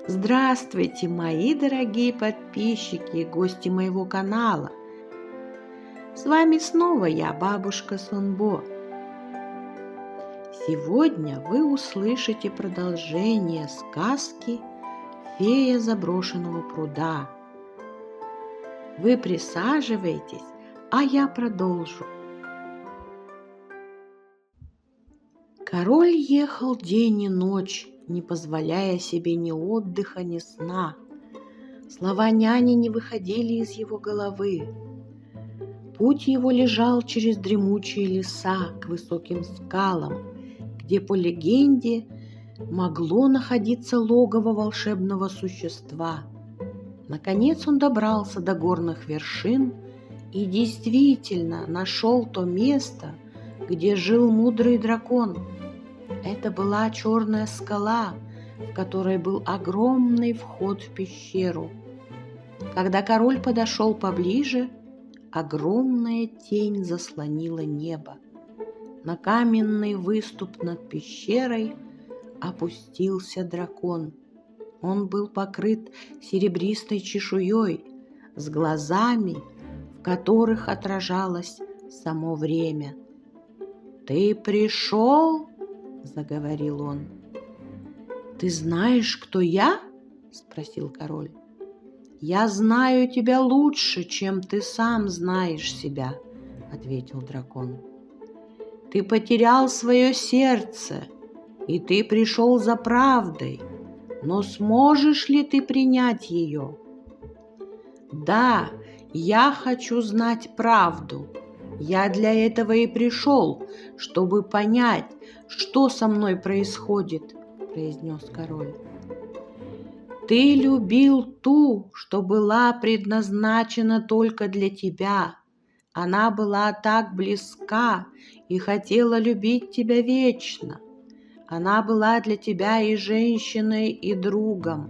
Здравствуйте, мои дорогие подписчики и гости моего канала. С вами снова я, бабушка Сонбо. Сегодня вы услышите продолжение сказки «Фея заброшенного пруда». Вы присаживайтесь, а я продолжу. Король ехал день и ночь, не позволяя себе ни отдыха, ни сна. Слова няни не выходили из его головы. Путь его лежал через дремучие леса к высоким скалам, где, по легенде, могло находиться логово волшебного существа. Наконец он добрался до горных вершин и действительно нашел то место, где жил мудрый дракон. Это была черная скала, в которой был огромный вход в пещеру. Когда король подошел поближе, огромная тень заслонила небо. На каменный выступ над пещерой опустился дракон. Он был покрыт серебристой чешуей, с глазами, в которых отражалось само время. «Ты пришел?» — заговорил он. «Ты знаешь, кто я?» — спросил король. «Я знаю тебя лучше, чем ты сам знаешь себя», — ответил дракон. «Ты потерял свое сердце, и ты пришел за правдой, но сможешь ли ты принять ее?» «Да, я хочу знать правду. Я для этого и пришел, чтобы понять, что со мной происходит», — произнес король. «Ты любил ту, что была предназначена только для тебя. Она была так близка и хотела любить тебя вечно. Она была для тебя и женщиной, и другом.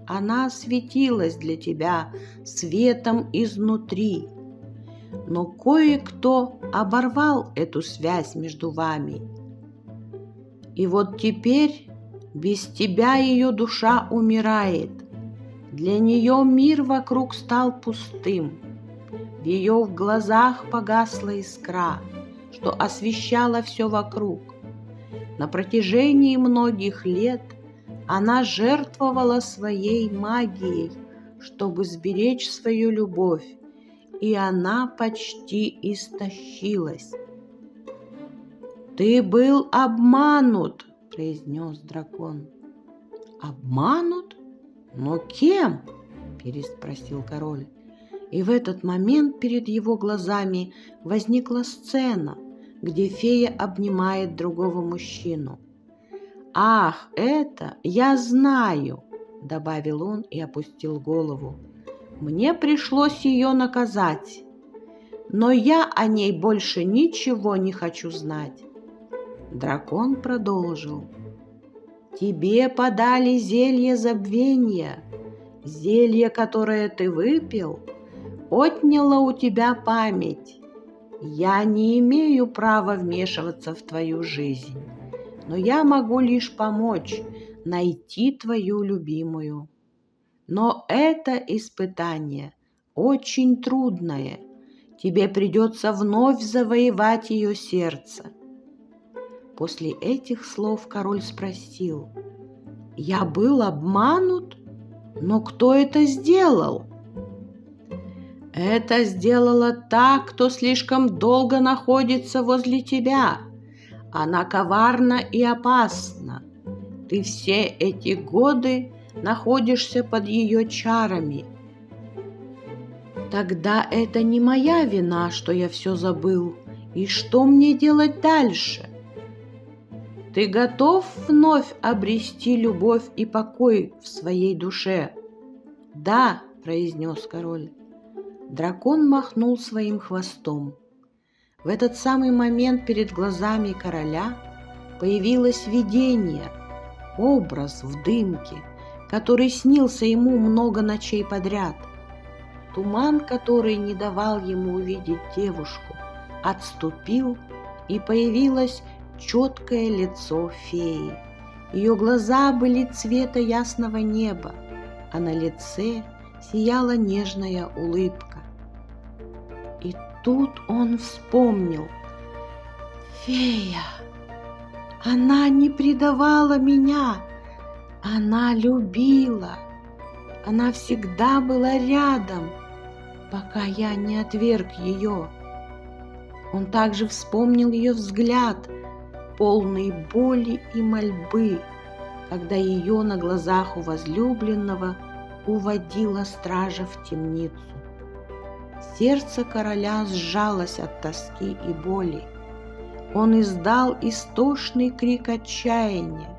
Она светилась для тебя светом изнутри. Но кое-кто оборвал эту связь между вами. И вот теперь без тебя ее душа умирает. Для нее мир вокруг стал пустым. В ее глазах погасла искра, что освещала все вокруг. На протяжении многих лет она жертвовала своей магией, чтобы сберечь свою любовь, и она почти истощилась. «Ты был обманут», — произнес дракон. «Обманут? Но кем?» — переспросил король. И в этот момент перед его глазами возникла сцена, где фея обнимает другого мужчину. «Ах, это я знаю», — добавил он и опустил голову. «Мне пришлось ее наказать, но я о ней больше ничего не хочу знать». Дракон продолжил. «Тебе подали зелье забвения. Зелье, которое ты выпил, отняло у тебя память. Я не имею права вмешиваться в твою жизнь, но я могу лишь помочь найти твою любимую. Но это испытание очень трудное. Тебе придется вновь завоевать ее сердце». После этих слов король спросил: «Я был обманут? Но кто это сделал?» «Это сделала та, кто слишком долго находится возле тебя. Она коварна и опасна. Ты все эти годы находишься под ее чарами». «Тогда это не моя вина, что я все забыл. И что мне делать дальше?» «Ты готов вновь обрести любовь и покой в своей душе?» «Да», — произнес король. Дракон махнул своим хвостом. В этот самый момент перед глазами короля появилось видение, образ в дымке, который снился ему много ночей подряд. Туман, который не давал ему увидеть девушку, отступил, и появилось четкое лицо феи. Ее глаза были цвета ясного неба, а на лице сияла нежная улыбка. И тут он вспомнил: фея! Она не предавала меня, она любила, она всегда была рядом, пока я не отверг ее. Он также вспомнил ее взгляд, полный боли и мольбы, когда ее на глазах у возлюбленного уводила стража в темницу. Сердце короля сжалось от тоски и боли. Он издал истошный крик отчаяния: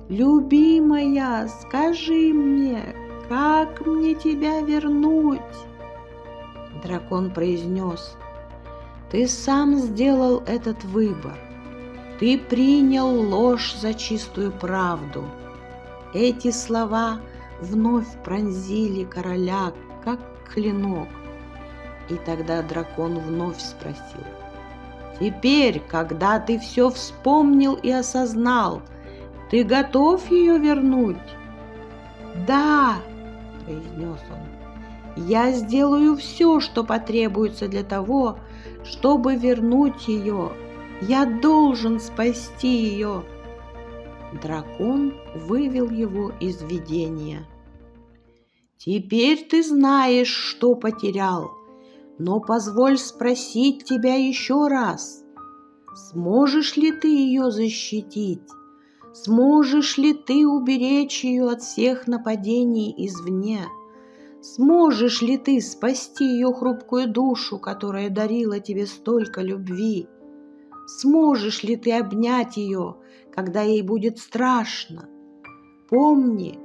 «Любимая, скажи мне, как мне тебя вернуть?» Дракон произнес: «Ты сам сделал этот выбор. Ты принял ложь за чистую правду». Эти слова вновь пронзили короля, как клинок. И тогда дракон вновь спросил: «Теперь, когда ты все вспомнил и осознал, ты готов ее вернуть?» «Да», — произнес он, — «я сделаю все, что потребуется для того, чтобы вернуть ее. Я должен спасти ее». Дракон вывел его из видения. «Теперь ты знаешь, что потерял, но позволь спросить тебя еще раз. Сможешь ли ты ее защитить? Сможешь ли ты уберечь ее от всех нападений извне? Сможешь ли ты спасти ее хрупкую душу, которая дарила тебе столько любви? Сможешь ли ты обнять ее, когда ей будет страшно? Помни,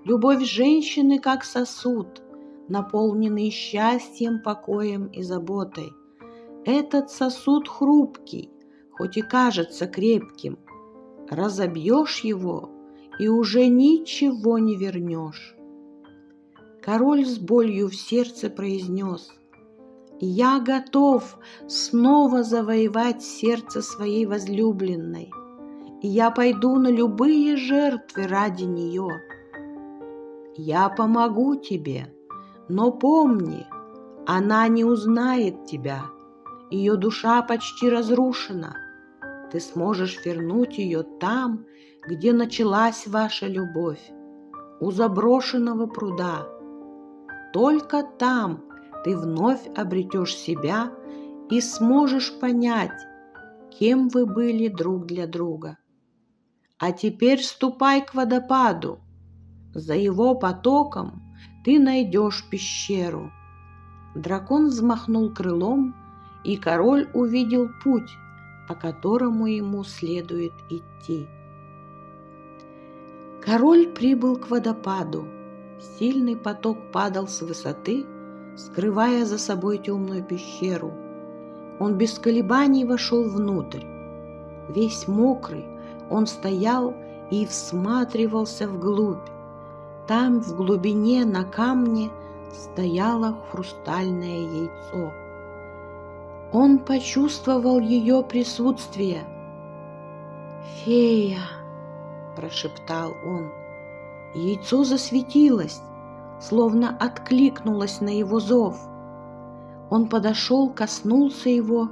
любовь женщины как сосуд, наполненный счастьем, покоем и заботой. Этот сосуд хрупкий, хоть и кажется крепким. Разобьешь его, и уже ничего не вернешь. Король с болью в сердце произнес: «Я готов снова завоевать сердце своей возлюбленной, и я пойду на любые жертвы ради нее. Я помогу тебе, но помни, она не узнает тебя, ее душа почти разрушена. Ты сможешь вернуть ее там, где началась ваша любовь, у заброшенного пруда. Только там ты вновь обретешь себя и сможешь понять, кем вы были друг для друга. А теперь ступай к водопаду. За его потоком ты найдешь пещеру». Дракон взмахнул крылом, и король увидел путь, по которому ему следует идти. Король прибыл к водопаду. Сильный поток падал с высоты, скрывая за собой темную пещеру. Он без колебаний вошел внутрь. Весь мокрый, он стоял и всматривался вглубь. Там, в глубине, на камне, стояло хрустальное яйцо. Он почувствовал ее присутствие. «Фея!» – прошептал он. Яйцо засветилось, словно откликнулось на его зов. Он подошел, коснулся его,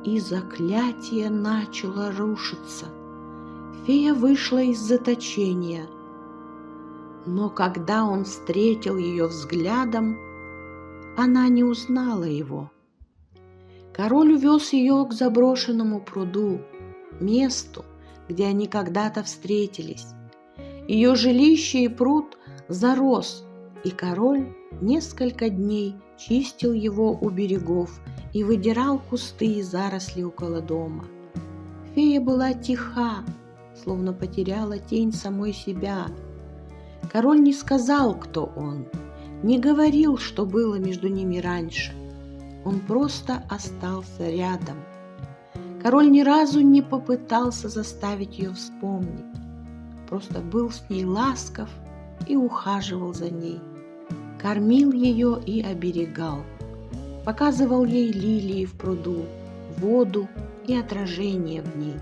и заклятие начало рушиться. Фея вышла из заточения. Но когда он встретил ее взглядом, она не узнала его. Король увез ее к заброшенному пруду, месту, где они когда-то встретились. Ее жилище и пруд зарос, и король несколько дней чистил его у берегов и выдирал кусты и заросли около дома. Фея была тиха, словно потеряла тень самой себя. Король не сказал, кто он, не говорил, что было между ними раньше. Он просто остался рядом. Король ни разу не попытался заставить ее вспомнить, просто был с ней ласков и ухаживал за ней, кормил ее и оберегал, показывал ей лилии в пруду, воду и отражение в ней.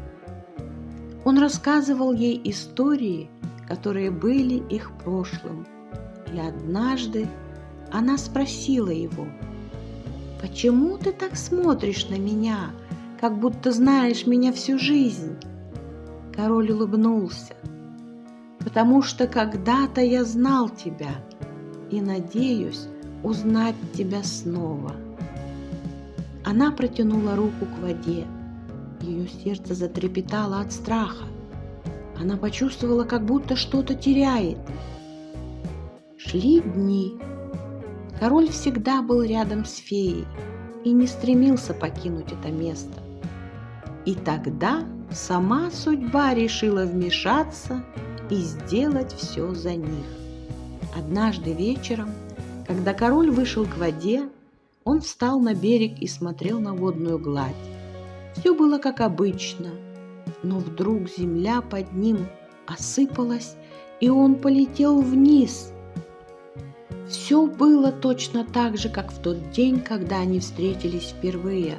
Он рассказывал ей истории, которые были их прошлым. И однажды она спросила его: «Почему ты так смотришь на меня, как будто знаешь меня всю жизнь?» Король улыбнулся: «Потому что когда-то я знал тебя и надеюсь узнать тебя снова». Она протянула руку к воде. Ее сердце затрепетало от страха. Она почувствовала, как будто что-то теряет. Шли дни. Король всегда был рядом с феей и не стремился покинуть это место. И тогда сама судьба решила вмешаться и сделать все за них. Однажды вечером, когда король вышел к воде, он встал на берег и смотрел на водную гладь. Все было как обычно, но вдруг земля под ним осыпалась, и он полетел вниз. Все было точно так же, как в тот день, когда они встретились впервые.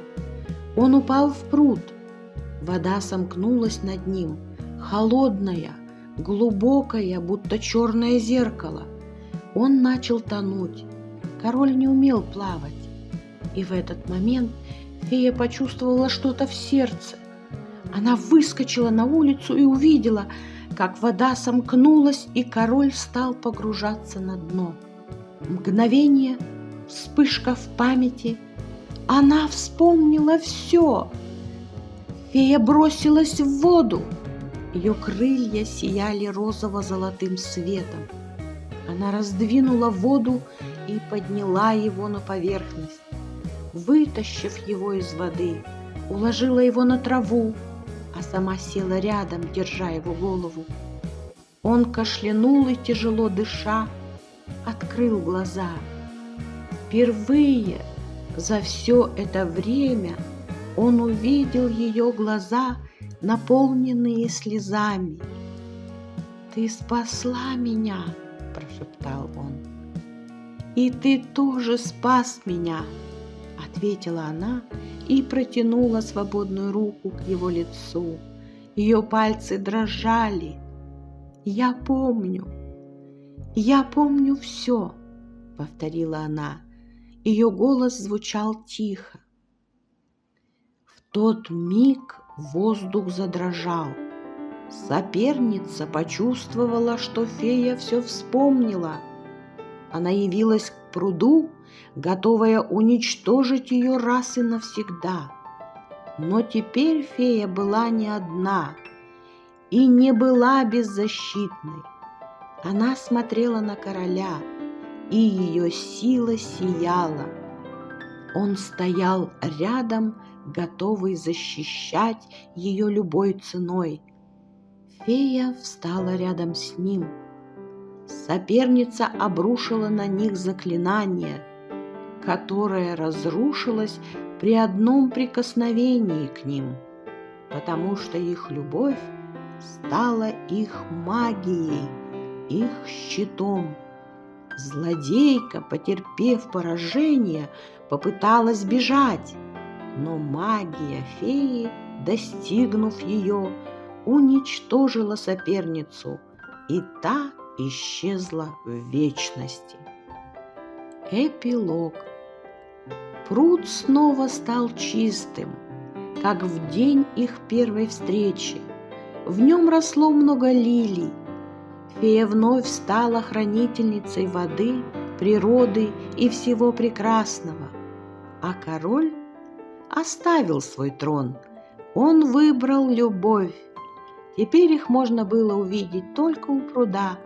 Он упал в пруд. Вода сомкнулась над ним, холодная, глубокая, будто черное зеркало. Он начал тонуть. Король не умел плавать. И в этот момент фея почувствовала что-то в сердце. Она выскочила на улицу и увидела, как вода сомкнулась, и король стал погружаться на дно. Мгновение, вспышка в памяти. Она вспомнила все. Фея бросилась в воду. Ее крылья сияли розово-золотым светом. Она раздвинула воду и подняла его на поверхность. Вытащив его из воды, уложила его на траву, а сама села рядом, держа его голову. Он кашлянул и, тяжело дыша, открыл глаза. Впервые за все это время он увидел ее глаза, наполненные слезами. «Ты спасла меня», – прошептал он. «И ты тоже спас меня», – ответила она и протянула свободную руку к его лицу. Ее пальцы дрожали. «Я помню все», — повторила она. Ее голос звучал тихо. В тот миг воздух задрожал. Соперница почувствовала, что фея все вспомнила. Она явилась к пруду, готовая уничтожить ее раз и навсегда. Но теперь фея была не одна и не была беззащитной. Она смотрела на короля, и ее сила сияла. Он стоял рядом, готовый защищать ее любой ценой. Фея встала рядом с ним. Соперница обрушила на них заклинание, которое разрушилось при одном прикосновении к ним, потому что их любовь стала их магией, их щитом. Злодейка, потерпев поражение, попыталась бежать, но магия феи, достигнув ее, уничтожила соперницу, и та исчезла в вечности. Эпилог. Пруд снова стал чистым, как в день их первой встречи. В нем росло много лилий. Фея вновь стала хранительницей воды, природы и всего прекрасного. А король оставил свой трон. Он выбрал любовь. Теперь их можно было увидеть только у пруда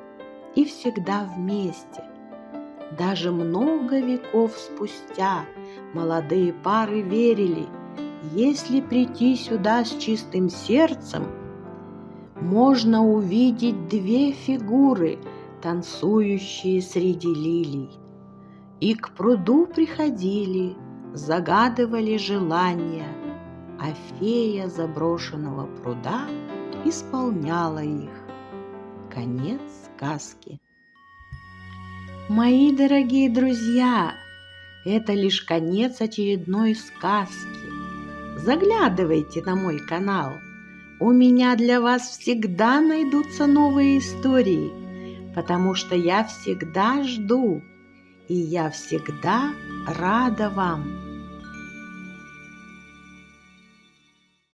и всегда вместе. Даже много веков спустя молодые пары верили, если прийти сюда с чистым сердцем, можно увидеть две фигуры, танцующие среди лилий. И к пруду приходили, загадывали желания, а фея заброшенного пруда исполняла их. Конец сказки. Мои дорогие друзья, это лишь конец очередной сказки. Заглядывайте на мой канал. У меня для вас всегда найдутся новые истории, потому что я всегда жду, и я всегда рада вам.